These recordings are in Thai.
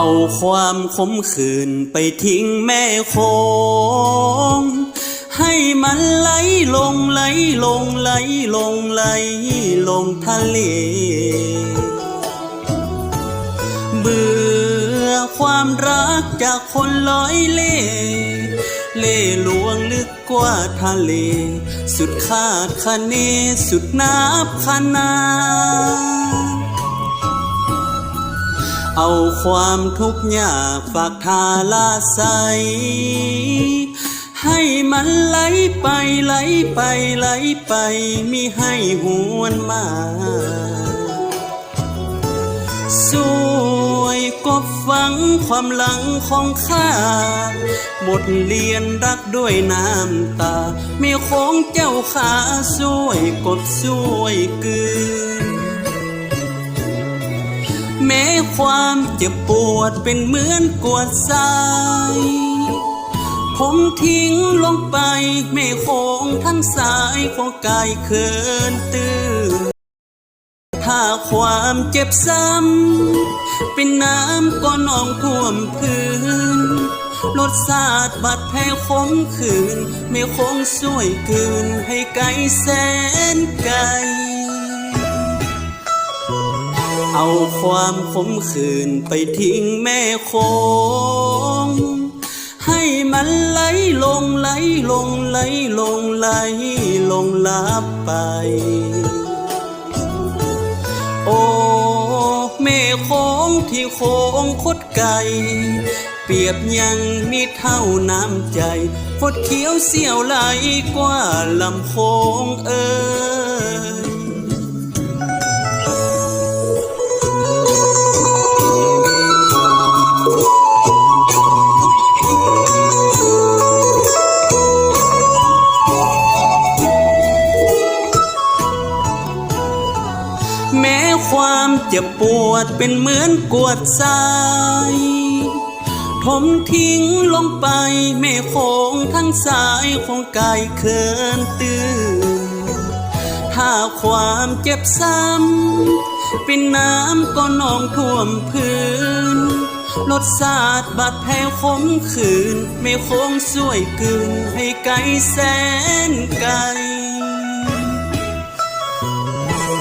เอาความขมขื่นไปทิ้งแม่คงให้มันไหลลงไหลลงไหลลงไหลลงทะเลเบื่อความรักจากคนลอยเล่เล่ลวงลึกกว่าทะเลสุดคาดคะเนสุดนับขนาเอาความทุกข์ยากฝากทาลาใสให้มันไหลไปไหลไปไหลไปมิให้หวนมาสวยกบฟังความหลังของข้าบทเรียนรักด้วยน้ำตามีของเจ้าขาสวยกบสวยเกินแม้ความเจ็บปวดเป็นเหมือนกวดทรายผมทิ้งลงไปแม่คงทั้งสายของกายเขินตื้อถ้าความเจ็บซ้ำเป็นน้ำก็นองท่วมพื้นรสชาติบาดแผลคมขืนไม่คงสวยเกินให้ไกลแสนไกลเอาความขมขื่นไปทิ้งแม่คงให้มันไหลลงไหลลงไหลลงไหลลงลับไปโอ้แม่คงที่โค้งคดไก่เปรียบยังมีเท่าน้ำใจคดเขียวเสียวไหลกว่าลำโค้งแม้ความเจ็บปวดเป็นเหมือนกวดทรายถมทิ้งลงไปแม่คงทั้งสายของกายเขินตื้อถ้าความเจ็บซ้ำเป็นน้ำก็นองท่วมพื้นรสชาติบาดแผลคมขืนไม่คงสวยเกินให้ไกลแสนไกล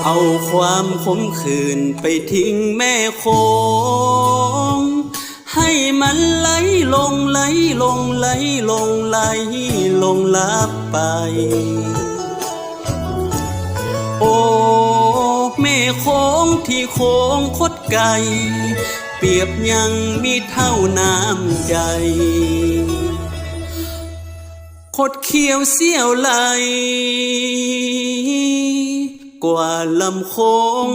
เอาความขมขื่นไปทิ้งแม่คงให้มันไหลลงไหลลงไหลลงไหลลงลับไปโอ้แม่คงที่โค้งคดไก่เปรียบยังมีเท่าน้ำใจคดเขียวเสียวไหลกว่าลำโค้ง